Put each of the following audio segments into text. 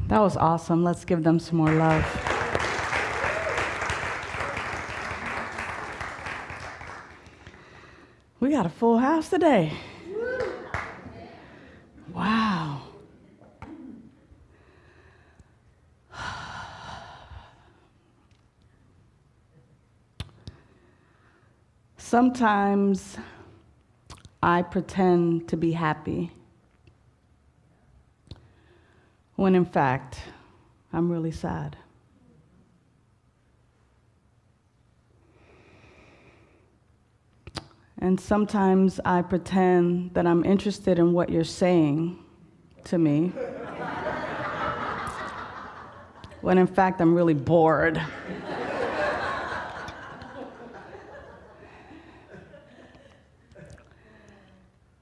That was awesome. Let's give them some more love. We got a full house today. Wow. Sometimes I pretend to be happy when in fact I'm really sad. And sometimes I pretend that I'm interested in what you're saying to me when in fact I'm really bored.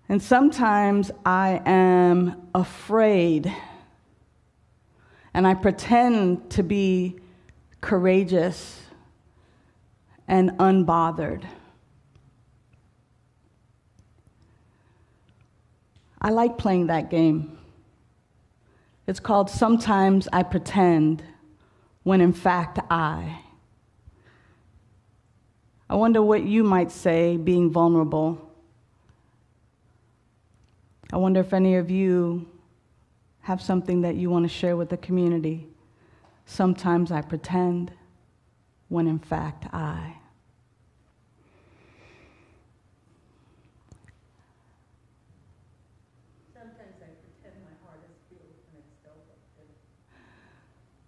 And sometimes I am afraid, and I pretend to be courageous and unbothered. I like playing that game. It's called Sometimes I Pretend, when in fact I wonder what you might say being vulnerable. I wonder if any of you have something that you want to share with the community. Sometimes I pretend, when in fact I.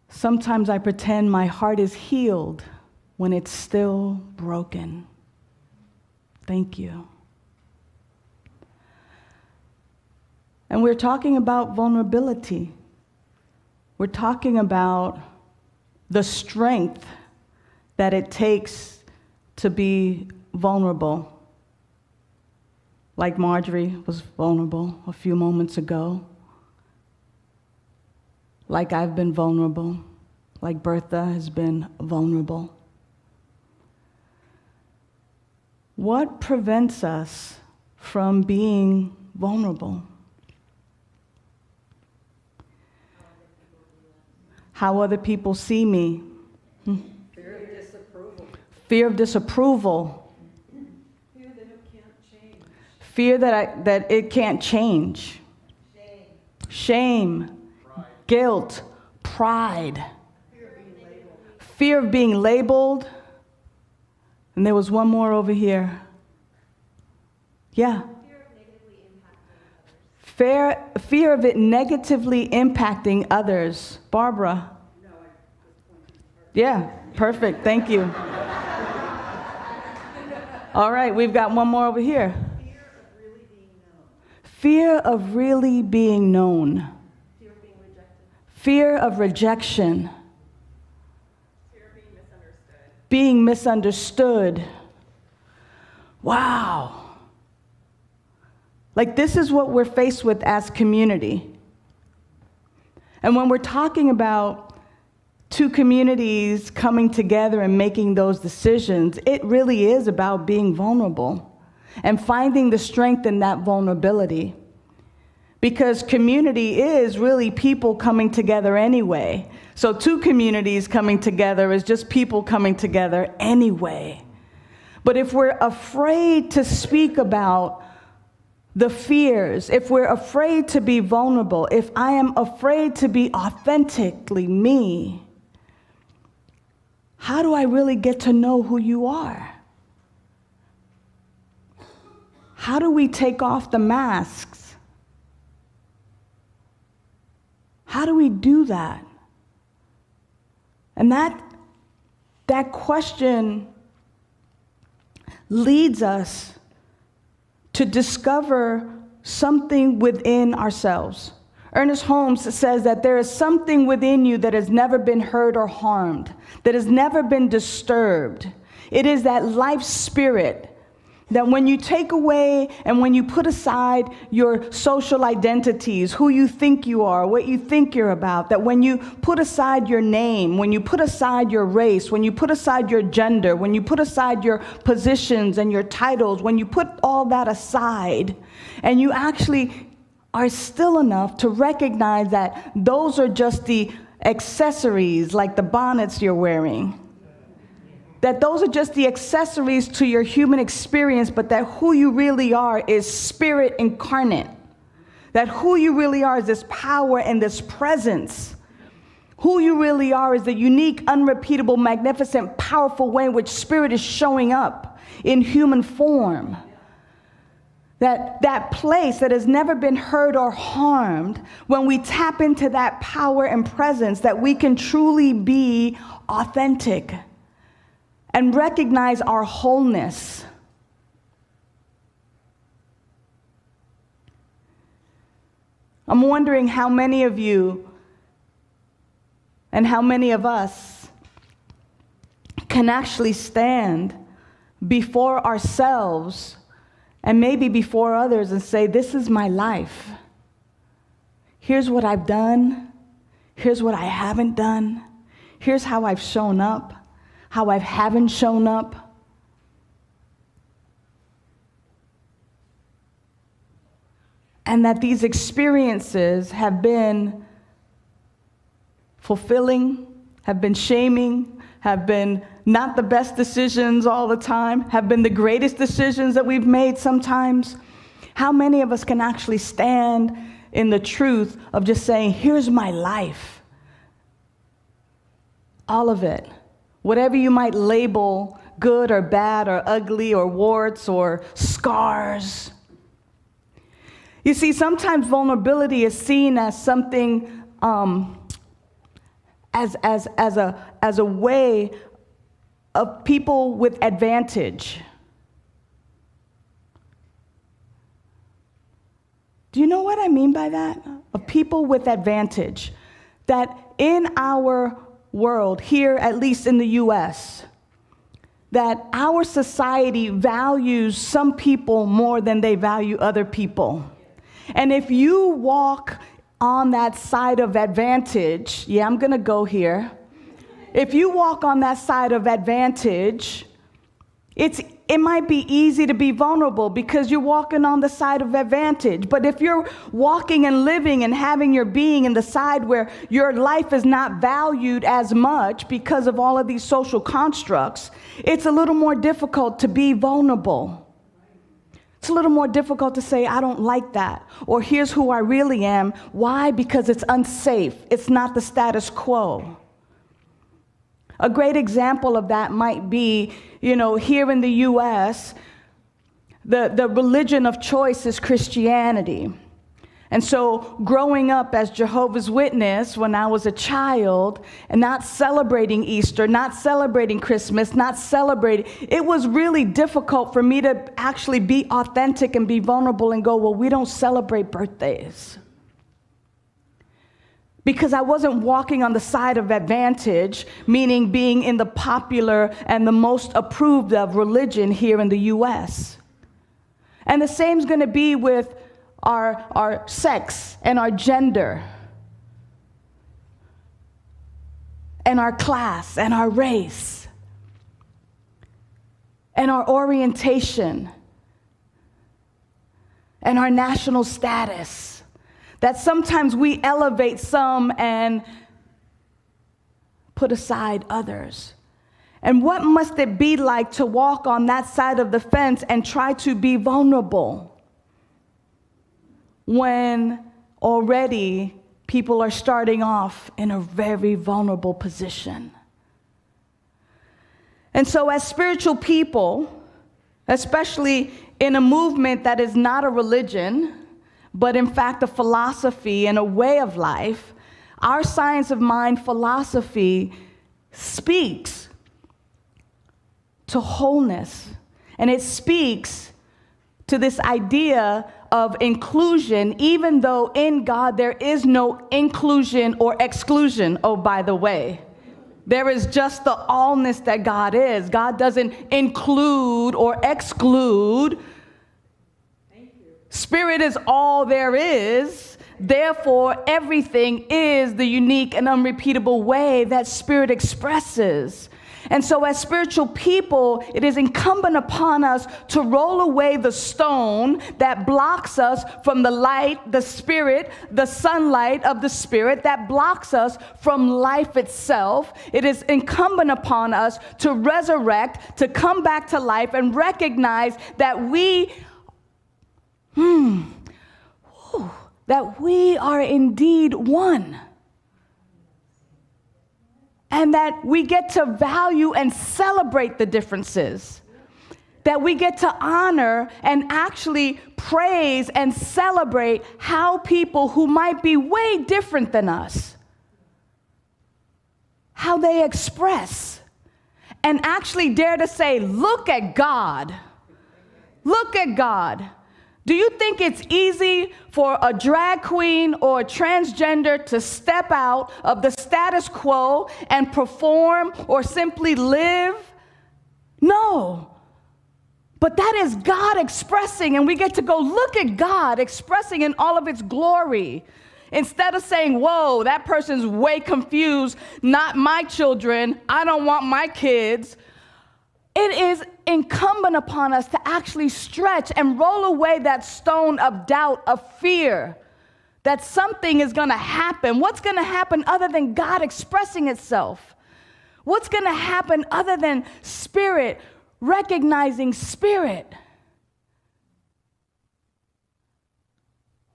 Sometimes I pretend my heart is healed when it's still broken. Thank you. And we're talking about vulnerability. We're talking about the strength that it takes to be vulnerable. Like Marjorie was vulnerable a few moments ago. Like I've been vulnerable. Like Bertha has been vulnerable. What prevents us from being vulnerable? How other people see me. Fear of disapproval. Fear of disapproval. Fear that it can't change. Fear that it can't change. Shame. Pride. Guilt. Pride. Fear of being labeled. Fear of being labeled. And there was one more over here. Yeah. Fear of it negatively impacting others. Barbara. No, I just pointed to her. Yeah, perfect. Thank you. All right, we've got one more over here. Fear of really being known. Fear of really being known. Fear of being rejected. Fear of rejection. Fear of being misunderstood. Being misunderstood. Wow. Like, this is what we're faced with as community. And when we're talking about two communities coming together and making those decisions, it really is about being vulnerable and finding the strength in that vulnerability. Because community is really people coming together anyway. So two communities coming together is just people coming together anyway. But if we're afraid to speak about the fears, if we're afraid to be vulnerable, if I am afraid to be authentically me, how do I really get to know who you are? How do we take off the masks? How do we do that? And that question leads us to discover something within ourselves. Ernest Holmes says that there is something within you that has never been hurt or harmed, that has never been disturbed. It is that life spirit that when you take away and when you put aside your social identities, who you think you are, what you think you're about, that when you put aside your name, when you put aside your race, when you put aside your gender, when you put aside your positions and your titles, when you put all that aside and you actually are still enough to recognize that those are just the accessories, like the bonnets you're wearing. That those are just the accessories to your human experience, but that who you really are is spirit incarnate. That who you really are is this power and this presence. Who you really are is the unique, unrepeatable, magnificent, powerful way in which spirit is showing up in human form. That place that has never been hurt or harmed, when we tap into that power and presence, that we can truly be authentic and recognize our wholeness. I'm wondering how many of you and how many of us can actually stand before ourselves and maybe before others and say, this is my life. Here's what I've done. Here's what I haven't done. Here's how I've shown up, how I haven't shown up. And that these experiences have been fulfilling, have been shaming, have been not the best decisions all the time, have been the greatest decisions that we've made sometimes. How many of us can actually stand in the truth of just saying, here's my life? All of it. Whatever you might label good or bad or ugly or warts or scars. You see, sometimes vulnerability is seen as something, as a way of people with advantage. Do you know what I mean by that? Of people with advantage. That in our world, here at least in the U.S., that our society values some people more than they value other people. And if you walk on that side of advantage, yeah, I'm going to go here. If you walk on that side of advantage, it might be easy to be vulnerable because you're walking on the side of advantage. But if you're walking and living and having your being in the side where your life is not valued as much because of all of these social constructs, it's a little more difficult to be vulnerable. It's a little more difficult to say, I don't like that, or here's who I really am. Why? Because it's unsafe. It's not the status quo. A great example of that might be, here in the U.S., the religion of choice is Christianity. And so growing up as Jehovah's Witness when I was a child and not celebrating Easter, not celebrating Christmas, it was really difficult for me to actually be authentic and be vulnerable and go, well, we don't celebrate birthdays. Because I wasn't walking on the side of advantage, meaning being in the popular and the most approved of religion here in the U.S. And the same is going to be with our sex and our gender and our class and our race and our orientation and our national status. That sometimes we elevate some and put aside others. And what must it be like to walk on that side of the fence and try to be vulnerable when already people are starting off in a very vulnerable position? And so as spiritual people, especially in a movement that is not a religion, but in fact a philosophy and a way of life, our Science of Mind philosophy speaks to wholeness. And it speaks to this idea of inclusion, even though in God there is no inclusion or exclusion. Oh, by the way, there is just the allness that God is. God doesn't include or exclude. Spirit is all there is. Therefore, everything is the unique and unrepeatable way that Spirit expresses. And so as spiritual people, it is incumbent upon us to roll away the stone that blocks us from the light, the spirit, the sunlight of the spirit that blocks us from life itself. It is incumbent upon us to resurrect, to come back to life and recognize that we are indeed one. And that we get to value and celebrate the differences. That we get to honor and actually praise and celebrate how people who might be way different than us, how they express, and actually dare to say, look at God. Look at God. Do you think it's easy for a drag queen or a transgender to step out of the status quo and perform or simply live? No. But that is God expressing, and we get to go look at God expressing in all of its glory. Instead of saying, whoa, that person's way confused, not my children, I don't want my kids. It is incumbent upon us to actually stretch and roll away that stone of doubt, of fear, that something is going to happen. What's going to happen other than God expressing itself? What's going to happen other than spirit recognizing spirit?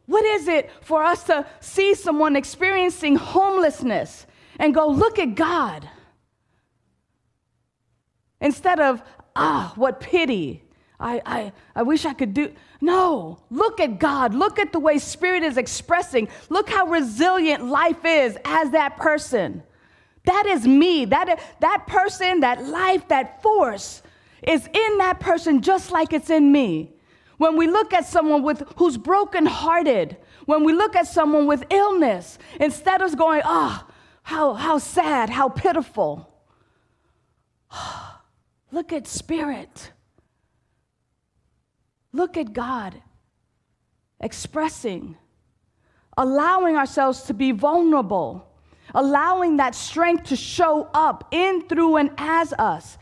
What is it for us to see someone experiencing homelessness and go, look at God? Instead of, what pity. I wish I could do. No, look at God. Look at the way spirit is expressing. Look how resilient life is as that person. That is me. That person, that life, that force is in that person just like it's in me. When we look at someone who's brokenhearted, when we look at someone with illness, instead of going, how sad, how pitiful. Look at spirit. Look at God expressing, allowing ourselves to be vulnerable, allowing that strength to show up in, through, and as us.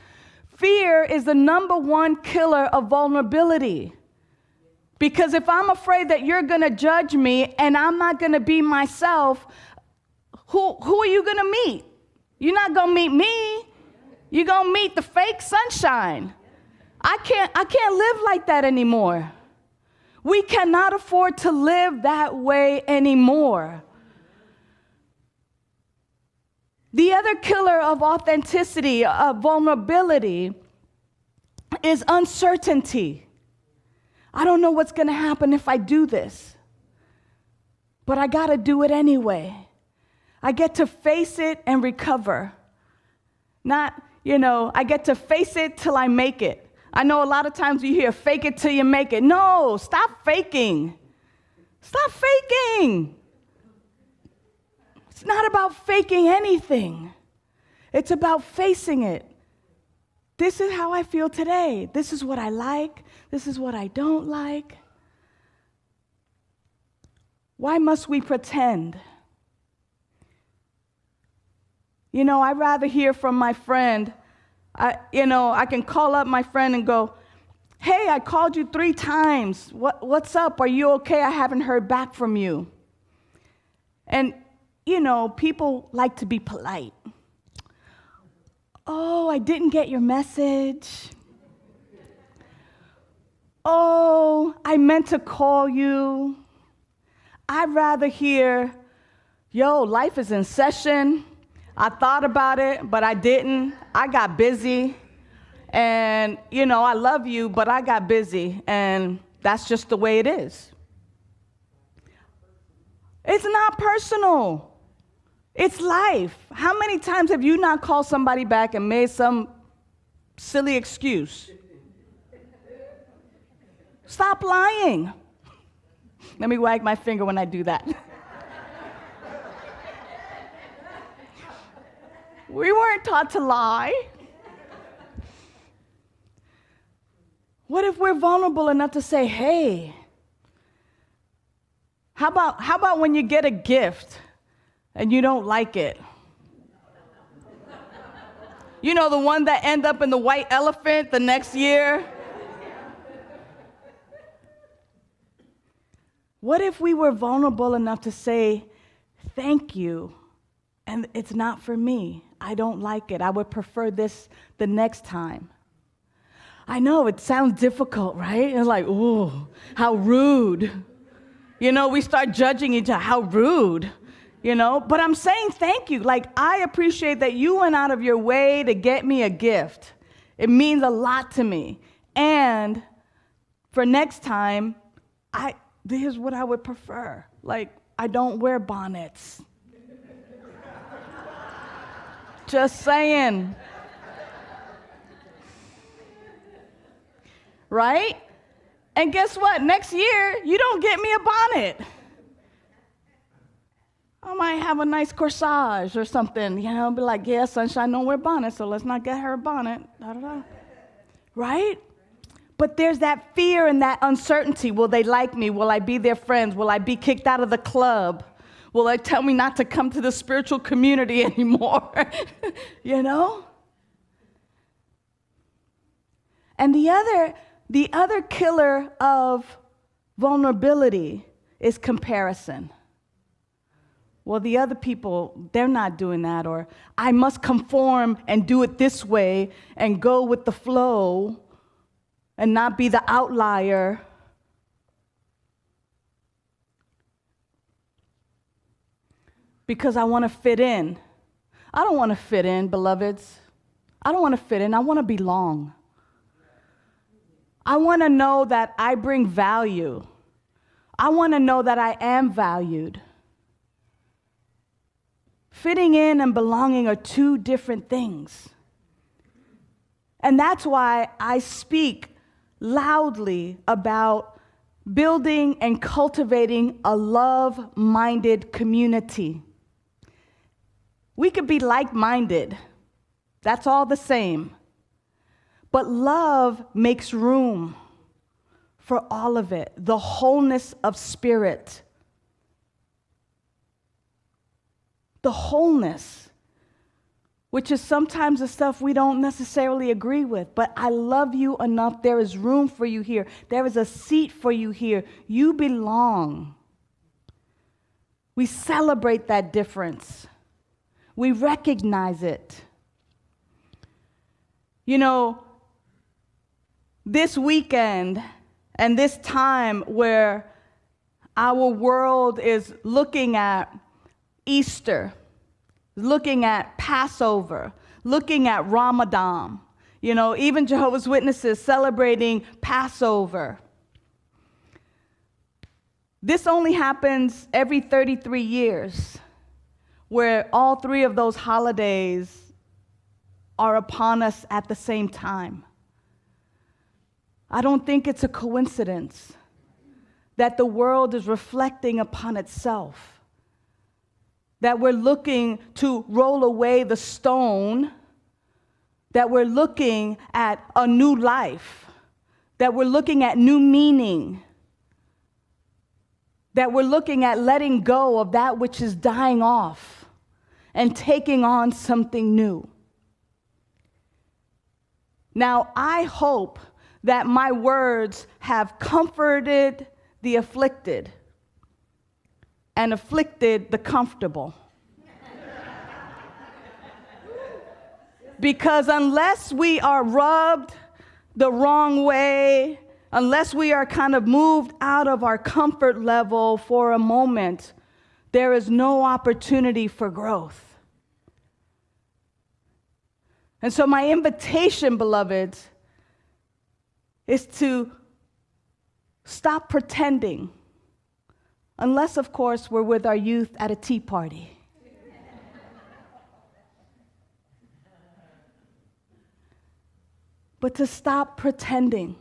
Fear is the number one killer of vulnerability. Because if I'm afraid that you're going to judge me and I'm not going to be myself, who are you going to meet? You're not going to meet me. You're going to meet the fake sunshine. I can't live like that anymore. We cannot afford to live that way anymore. The other killer of authenticity, of vulnerability, is uncertainty. I don't know what's going to happen if I do this, but I got to do it anyway. I get to face it and recover. Not, I get to face it till I make it. I know a lot of times you hear fake it till you make it. No, stop faking. Stop faking. It's not about faking anything. It's about facing it. This is how I feel today. This is what I like. This is what I don't like. Why must we pretend? I'd rather hear from my friend. I can call up my friend and go, hey, I called you 3 times. What's up? Are you okay? I haven't heard back from you. And, people like to be polite. Oh, I didn't get your message. Oh, I meant to call you. I'd rather hear, yo, life is in session. I thought about it, but I didn't. I got busy. And, I love you, but I got busy. And that's just the way it is. It's not personal. It's life. How many times have you not called somebody back and made some silly excuse? Stop lying. Let me wag my finger when I do that. We weren't taught to lie. What if we're vulnerable enough to say, hey, how about when you get a gift and you don't like it? You know, the one that end up in the white elephant the next year. What if we were vulnerable enough to say, thank you, and it's not for me. I don't like it. I would prefer this the next time. I know, it sounds difficult, right? It's like, ooh, how rude. You know, we start judging each other, how rude, you know? But I'm saying thank you. Like, I appreciate that you went out of your way to get me a gift. It means a lot to me. And for next time, here's what I would prefer. Like, I don't wear bonnets. Just saying. Right? And guess what? Next year, you don't get me a bonnet. I might have a nice corsage or something, you know, be like, yeah, Sunshine don't wear bonnets, so let's not get her a bonnet. Da, da, da. Right? But there's that fear and that uncertainty. Will they like me? Will I be their friends? Will I be kicked out of the club? Will they tell me not to come to the spiritual community anymore? You know? And the other killer of vulnerability is comparison. Well, the other people, they're not doing that, or I must conform and do it this way and go with the flow and not be the outlier. Because I want to fit in. I don't want to fit in, beloveds. I don't want to fit in. I want to belong. I want to know that I bring value. I want to know that I am valued. Fitting in and belonging are two different things. And that's why I speak loudly about building and cultivating a love-minded community. We could be like-minded. That's all the same. But love makes room for all of it, the wholeness of spirit. The wholeness, which is sometimes the stuff we don't necessarily agree with, but I love you enough. There is room for you here. There is a seat for you here. You belong. We celebrate that difference. We recognize it. You know, this weekend and this time where our world is looking at Easter, looking at Passover, looking at Ramadan, you know, even Jehovah's Witnesses celebrating Passover. This only happens every 33 years, where all three of those holidays are upon us at the same time. I don't think it's a coincidence that the world is reflecting upon itself, that we're looking to roll away the stone, that we're looking at a new life, that we're looking at new meaning, that we're looking at letting go of that which is dying off and taking on something new. Now, I hope that my words have comforted the afflicted and afflicted the comfortable. Because unless we are rubbed the wrong way, unless we are kind of moved out of our comfort level for a moment, there is no opportunity for growth. And so my invitation, beloveds, is to stop pretending, unless, of course, we're with our youth at a tea party. But to stop pretending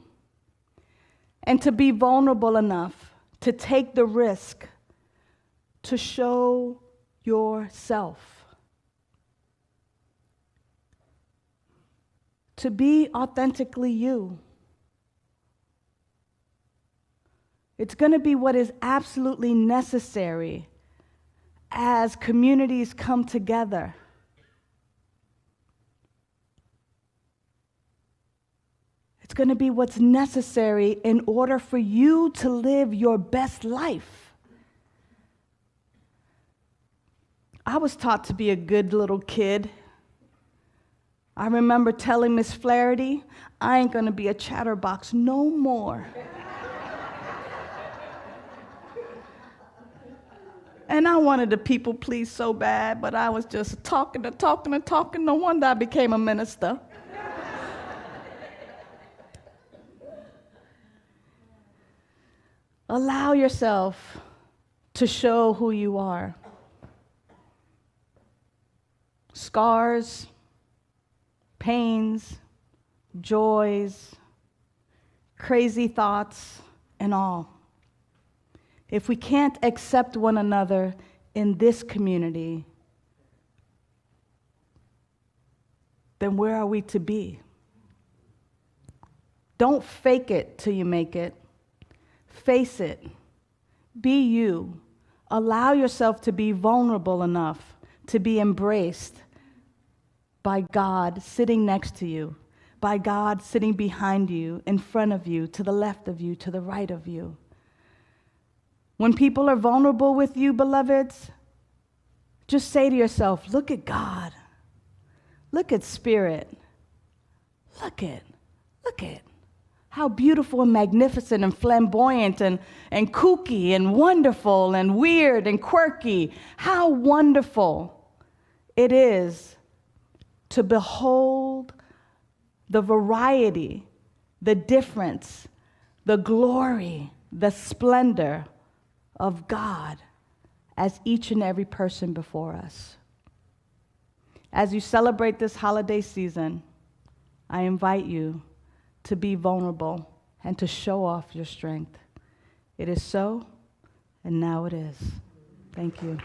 and to be vulnerable enough to take the risk to show yourself, to be authentically you. It's going to be what is absolutely necessary as communities come together. going to be what's necessary in order for you to live your best life. I was taught to be a good little kid. I remember telling Miss Flaherty, I ain't going to be a chatterbox no more. And I wanted to people please so bad, but I was just talking and talking and talking. No wonder I became a minister. Allow yourself to show who you are. Scars, pains, joys, crazy thoughts, and all. If we can't accept one another in this community, then where are we to be? Don't fake it till you make it. Face it. Be you. Allow yourself to be vulnerable enough to be embraced by God sitting next to you, by God sitting behind you, in front of you, to the left of you, to the right of you. When people are vulnerable with you, beloveds, just say to yourself, look at God. Look at Spirit. Look at. How beautiful and magnificent and flamboyant and kooky and wonderful and weird and quirky. How wonderful it is to behold the variety, the difference, the glory, the splendor of God as each and every person before us. As you celebrate this holiday season, I invite you to be vulnerable and to show off your strength. It is so, and now it is. Thank you.